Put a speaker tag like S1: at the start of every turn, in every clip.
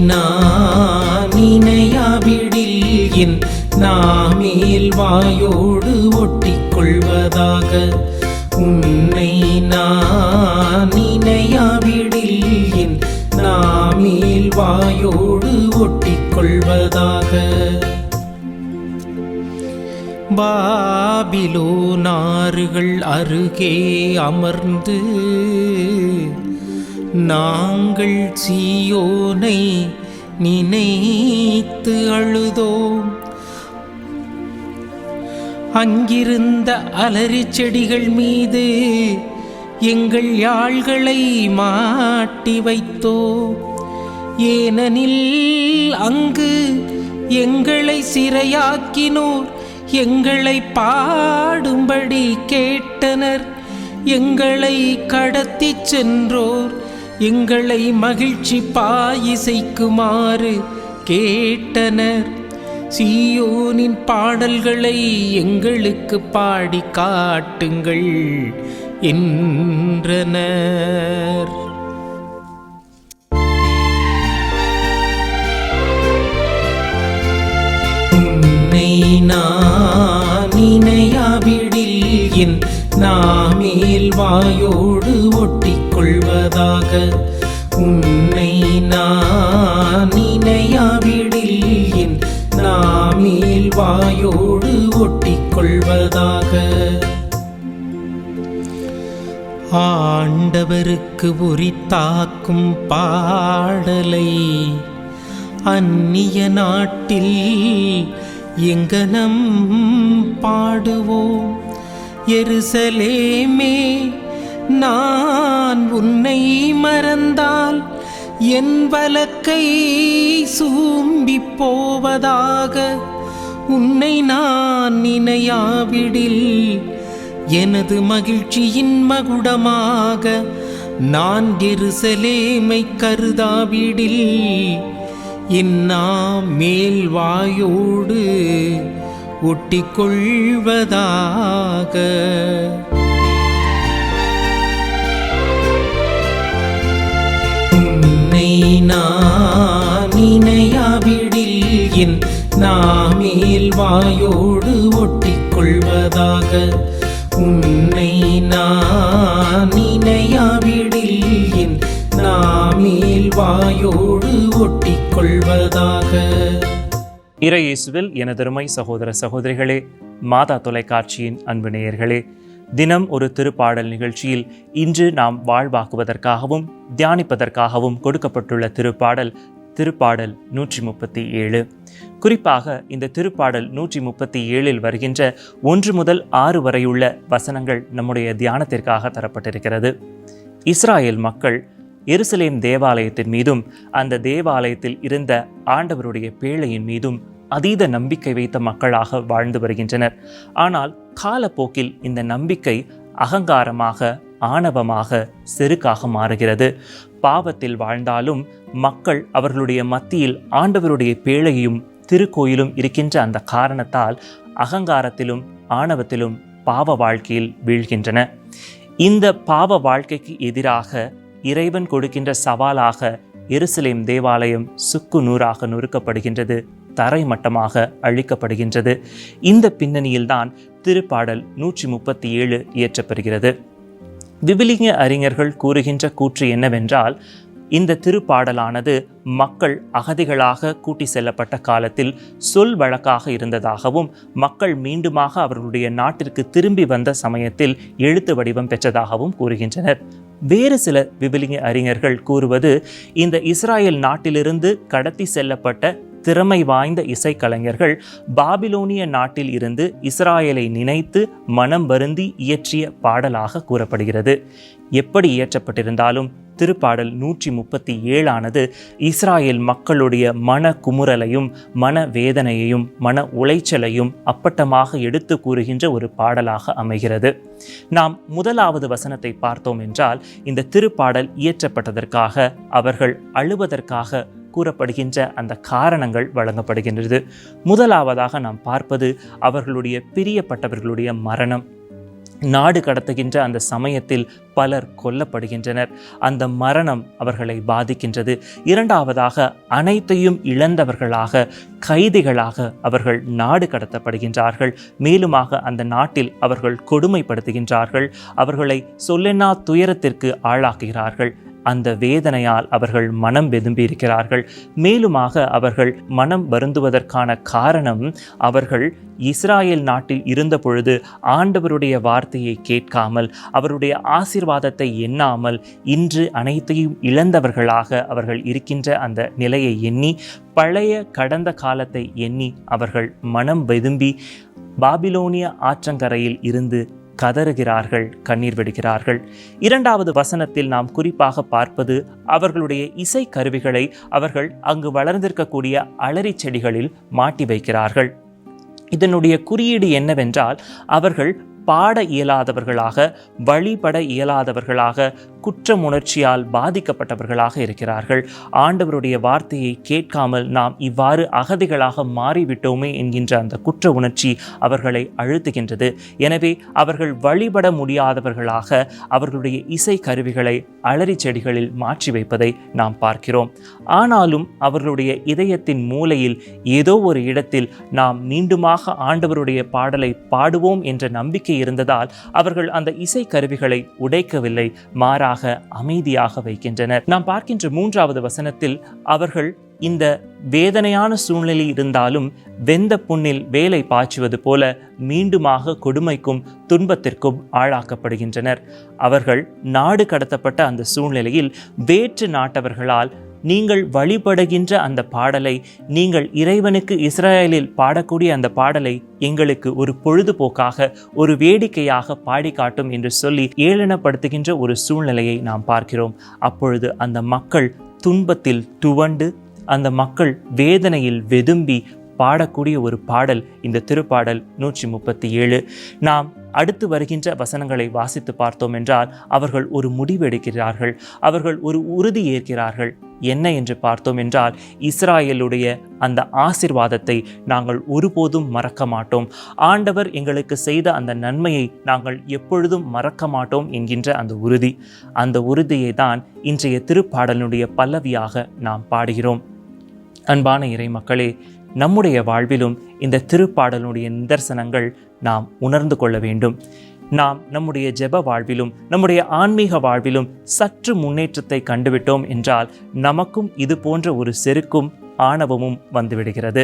S1: நான் நினையாவிடில் என் நாமேல் வாயோடு ஒட்டிக்கொள்வதாக. உன்னை நான் நினையாவிடில் என் நாமேல் வாயோடு ஒட்டிக்கொள்வதாக. பாபிலோனாறுகள் அருகே அமர்ந்து நாங்கள் சீயோனை நினைத்து அழுதோம். அங்கிருந்த அலரி செடிகள் மீது எங்கள் யாழ்களை மாட்டி வைத்தோம். ஏனெனில் அங்கு எங்களை சிறையாக்கினோர் எங்களை பாடும்படி கேட்டனர். எங்களை கடத்தி சென்றோர் எங்களை மகிழ்ச்சி பாயிசைக்குமாறு கேட்டனர். சீயோனின் பாடல்களை எங்களுக்கு பாடி காட்டுங்கள் என்றனர். உன்னை நான் நினையாவிடில் என் நாமேல் வாயோடு ஒட்டிக்கொள்வதாக. உன்னை நான் நினையாவிடில் என் நாமேல் வாயோடு ஒட்டிக்கொள்வதாக. ஆண்டவருக்கு உரித்தாக்கும் பாடலை அந்நிய நாட்டில் எங்கனம் பாடுவோம். எருசலேமே, நான் உன்னை மறந்தால் என் வலக்கை சூம்பி போவதாக. உன்னை நான் நினையாவிடில் எனது மகிழ்ச்சியின் மகுடமாக நான் எருசலேமை கருதாவிடில் என் நாமேல் வாயோடு ஒட்டிக்கொள்வதாக. உன்னை நான் நினையாவிடில் என் நாமேல் வாயோடு ஒட்டிக்கொள்வதாக. உன்னை நான் நினையாவிடில் என் நாமேல் வாயோடு ஒட்டிக்கொள்வதாக.
S2: இறையேசுவில் எனதருமை சகோதர சகோதரிகளே, மாதா தொலைக்காட்சியின் அன்பு நேயர்களே, தினம் ஒரு திருப்பாடல் நிகழ்ச்சியில் இன்று நாம் வாழ்வாக்குவதற்காகவும் தியானிப்பதற்காகவும் கொடுக்கப்பட்டுள்ள திருப்பாடல் 137. குறிப்பாக இந்த திருப்பாடல் 137 வருகின்ற 1 முதல் 6 வரையுள்ள வசனங்கள் நம்முடைய தியானத்திற்காக தரப்பட்டிருக்கிறது. இஸ்ராயேல் மக்கள் எருசலேம் தேவாலயத்தின் மீதும் அந்த தேவாலயத்தில் இருந்த ஆண்டவருடைய பேழையின் மீதும் அதீத நம்பிக்கை வைத்த மக்களாக வாழ்ந்து வருகின்றனர். ஆனால் காலப்போக்கில் இந்த நம்பிக்கை அகங்காரமாக, ஆணவமாக, செருக்காக மாறுகிறது. பாவத்தில் வாழ்ந்தாலும் மக்கள் அவர்களுடைய மத்தியில் ஆண்டவருடைய பேழையும் திருக்கோயிலும் இருக்கின்ற அந்த காரணத்தால் அகங்காரத்திலும் ஆணவத்திலும் பாவ வாழ்க்கையில் வீழ்கின்றன. இந்த பாவ வாழ்க்கைக்கு எதிராக இறைவன் கொடுக்கின்ற சவாலாக எருசலேம் தேவாலயம் சுக்கு நூறாக நொறுக்கப்படுகின்றது, தரைமட்டமாக அழிக்கப்படுகின்றது. இந்த பின்னணியில்தான் திருப்பாடல் 137 இயற்றப்படுகிறது. விவிலிய அறிஞர்கள் கூறுகின்ற கூற்று என்னவென்றால், இந்த திருப்பாடலானது மக்கள் அகதிகளாக கூட்டி செல்லப்பட்ட காலத்தில் சொல் வழக்காக இருந்ததாகவும் மக்கள் மீண்டுமாக அவர்களுடைய நாட்டிற்கு திரும்பி வந்த சமயத்தில் எழுத்து வடிவம் பெற்றதாகவும் கூறுகின்றனர். வேறு சில விவிலிய அறிஞர்கள் கூறுவது, இந்த இஸ்ராயேல் நாட்டிலிருந்து கடத்தி செல்லப்பட்ட திறமை வாய்ந்த இசைக்கலைஞர்கள் பாபிலோனிய நாட்டில் இருந்து இஸ்ராயேலை நினைத்து மனம் வருந்தி இயற்றிய பாடலாக கூறப்படுகிறது. எப்படி இயற்றப்பட்டிருந்தாலும் திருப்பாடல் 137 இஸ்ராயேல் மக்களுடைய மன குமுறலையும் மன வேதனையையும் மன உளைச்சலையும் அப்பட்டமாக எடுத்து கூறுகின்ற ஒரு பாடலாக அமைகிறது. நாம் முதலாவது வசனத்தை பார்த்தோம் என்றால், இந்த திருப்பாடல் இயற்றப்பட்டதற்காக, அவர்கள் அழுவதற்காக கூறப்படுகின்ற அந்த காரணங்கள் வழங்கப்படுகின்றது. முதலாவதாக நாம் பார்ப்பது அவர்களுடைய பிரியப்பட்டவர்களுடைய மரணம். நாடு கடத்துகின்ற அந்த சமயத்தில் பலர் கொல்லப்படுகின்றனர். அந்த மரணம் அவர்களை பாதிக்கின்றது. இரண்டாவதாக, அனைத்தையும் இழந்தவர்களாக, கைதிகளாக அவர்கள் நாடு கடத்தப்படுகின்றார்கள். மேலுமாக அந்த நாட்டில் அவர்கள் கொடுமைப்படுத்துகின்றார்கள். அவர்களை சொல்லென்னா துயரத்திற்கு ஆளாக்குகிறார்கள். அந்த வேதனையால் அவர்கள் மனம் வெதும்பி இருக்கிறார்கள். மேலுமாக அவர்கள் மனம் வருந்துவதற்கான காரணம், அவர்கள் இஸ்ராயேல் நாட்டில் இருந்த பொழுது ஆண்டவருடைய வார்த்தையை கேட்காமல், அவருடைய ஆசீர்வாதத்தை எண்ணாமல், இன்று அனைத்தையும் இழந்தவர்களாக அவர்கள் இருக்கின்ற அந்த நிலையை எண்ணி, பழைய கடந்த காலத்தை எண்ணி அவர்கள் மனம் வெதும்பி பாபிலோனிய ஆற்றங்கரையில் இருந்து கதறுகிறார்கள், கண்ணீர் விடுகிறார்கள். இரண்டாவது வசனத்தில் நாம் குறிப்பாக பார்ப்பது, அவர்களுடைய இசை கருவிகளை அவர்கள் அங்கு வளர்ந்திருக்கக்கூடிய அலரி செடிகளில் மாட்டி வைக்கிறார்கள். இதனுடைய குறியீடு என்னவென்றால், அவர்கள் பாட இயலாதவர்களாக, வழிபட இயலாதவர்களாக, குற்றம் உணர்ச்சியால் பாதிக்கப்பட்டவர்களாக இருக்கிறார்கள். ஆண்டவருடைய வார்த்தையை கேட்காமல் நாம் இவ்வாறு அகதிகளாக மாறிவிட்டோமே என்கின்ற அந்த குற்ற உணர்ச்சி அவர்களை அழுத்துகின்றது. எனவே அவர்கள் வழிபட முடியாதவர்களாக அவர்களுடைய இசை கருவிகளை அலரி செடிகளில் மாற்றி வைப்பதை நாம் பார்க்கிறோம். ஆனாலும் அவர்களுடைய இதயத்தின் மூலையில் ஏதோ ஒரு இடத்தில் நாம் மீண்டுமாக ஆண்டவருடைய பாடலை பாடுவோம் என்ற நம்பிக்கை இருந்ததால் அவர்கள் அந்த இசை கருவிகளை உடைக்கவில்லை, மாறாக அமைதியாக வைக்கின்றனர். நாம் பார்க்கின்ற மூன்றாவது வசனத்தில், அவர்கள் இந்த வேதனையான சூழ்நிலை இருந்தாலும் வெந்த புண்ணில் வேலை பாய்ச்சுவது போல மீண்டுமாக கொடுமைக்கும் துன்பத்திற்கும் ஆளாக்கப்படுகின்றனர். அவர்கள் நாடு கடத்தப்பட்ட அந்த சூழ்நிலையில் வேற்று நாட்டவர்களால் நீங்கள் வழிபடுகின்ற அந்த பாடலை, நீங்கள் இறைவனுக்கு இஸ்ரவேலில் பாடக்கூடிய அந்த பாடலை எங்களுக்கு ஒரு பொழுதுபோக்காக, ஒரு வேடிக்கையாக பாடி காட்டும் என்று சொல்லி ஏளனப்படுத்துகின்ற ஒரு சூழ்நிலையை நாம் பார்க்கிறோம். அப்பொழுது அந்த மக்கள் துன்பத்தில் துவண்டு, அந்த மக்கள் வேதனையில் வெதும்பி பாடக்கூடிய ஒரு பாடல் இந்த திருப்பாடல் 137. நாம் அடுத்து வருகின்ற வசனங்களை வாசித்து பார்த்தோம் என்றால், அவர்கள் ஒரு முடிவு எடுக்கிறார்கள், அவர்கள் ஒரு உறுதி ஏற்கிறார்கள். என்ன என்று பார்த்தோம் என்றால், இஸ்ராயேலுடைய அந்த ஆசீர்வாதத்தை நாங்கள் ஒருபோதும் மறக்க மாட்டோம், ஆண்டவர் எங்களுக்கு செய்த அந்த நன்மையை நாங்கள் எப்பொழுதும் மறக்க மாட்டோம் என்கின்ற அந்த உறுதி. அந்த உறுதியை தான் இன்றைய திருப்பாடலுடைய பல்லவியாக நாம் பாடுகிறோம். அன்பான இறை மக்களே, நம்முடைய வாழ்விலும் இந்த திருப்பாடலுடைய நிதர்சனங்கள் நாம் உணர்ந்து கொள்ள வேண்டும். நாம் நம்முடைய ஜெப வாழ்விலும் நம்முடைய ஆன்மீக வாழ்விலும் சற்று முன்னேற்றத்தை கண்டுவிட்டோம் என்றால் நமக்கும் இது போன்ற ஒரு செருக்கும் ஆணவமும் வந்துவிடுகிறது.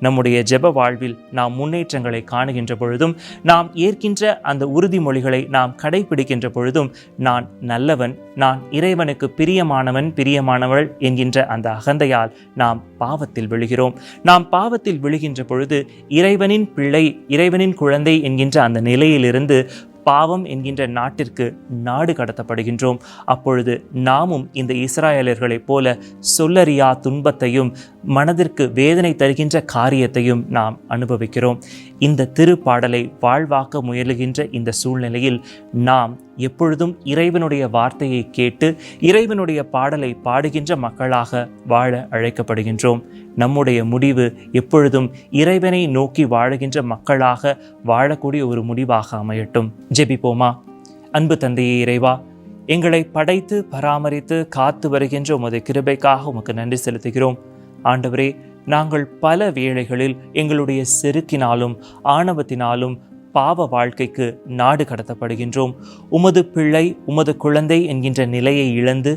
S2: நம்முடைய ஜெப வாழ்வில் நாம் முன்னேற்றங்களை காணுகின்ற பொழுதும், நாம் ஏற்கின்ற அந்த உறுதிமொழிகளை நாம் கடைபிடிக்கின்ற பொழுதும், நான் நல்லவன், நான் இறைவனுக்கு பிரியமானவன், பிரியமானவள் என்கின்ற அந்த அகந்தையால் நாம் பாவத்தில் விழுகிறோம். நாம் பாவத்தில் விழுகின்ற பொழுது இறைவனின் பிள்ளை, இறைவனின் குழந்தை என்கின்ற அந்த நிலையிலிருந்து பாவம் என்கின்ற நாட்டிற்கு நாடு கடத்தப்படுகின்றோம். அப்பொழுது நாமும் இந்த இஸ்ராயலர்களைப் போல சொல்லறியா துன்பத்தையும் மனதிற்கு வேதனை தருகின்ற காரியத்தையும் நாம் அனுபவிக்கிறோம். இந்த திருப்பாடலை வாழ்வாக்க முயலுகின்ற இந்த சூழ்நிலையில் நாம் எப்பொழுதும் இறைவனுடைய வார்த்தையை கேட்டு இறைவனுடைய பாடலை பாடுகின்ற மக்களாக வாழ அழைக்கப்படுகின்றோம். நம்முடைய முடிவு எப்பொழுதும் இறைவனை நோக்கி வாழுகின்ற மக்களாக வாழக்கூடிய ஒரு முடிவாக அமையட்டும். ஜெபிப்போமா. அன்பு தந்தையே இறைவா, எங்களை படைத்து பராமரித்து காத்து வருகின்ற உமது கிருபைக்காக உமக்கு நன்றி செலுத்துகிறோம். ஆண்டவரே, நாங்கள் பல வேளைகளில் எங்களுடைய செருக்கினாலும் ஆணவத்தினாலும் பாவ வாழ்க்கைக்கு நாடு கடத்தப்படுகின்றோம். உமது பிள்ளை, உமது குழந்தை என்கின்ற நிலையை இழந்து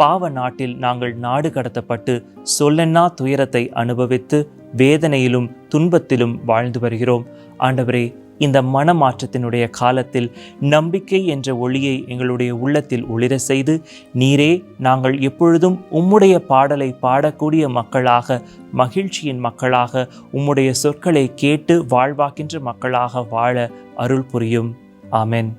S2: பாவ நாட்டில் நாங்கள் நாடு கடத்தப்பட்டு சொல்லென்னா துயரத்தை அனுபவித்து வேதனையிலும் துன்பத்திலும் வாழ்ந்து வருகிறோம். ஆண்டவரே, இந்த மனமாற்றத்தினுடைய காலத்தில் நம்பிக்கை என்ற ஒளியை எங்களுடைய உள்ளத்தில் ஒளிர செய்து, நீரே நாங்கள் எப்பொழுதும் உம்முடைய பாடலை பாடக்கூடிய மக்களாக, மகிழ்ச்சியின் மக்களாக, உம்முடைய சொற்களை கேட்டு வாழ்வாக்கின்ற மக்களாக வாழ அருள் புரியும். ஆமென்.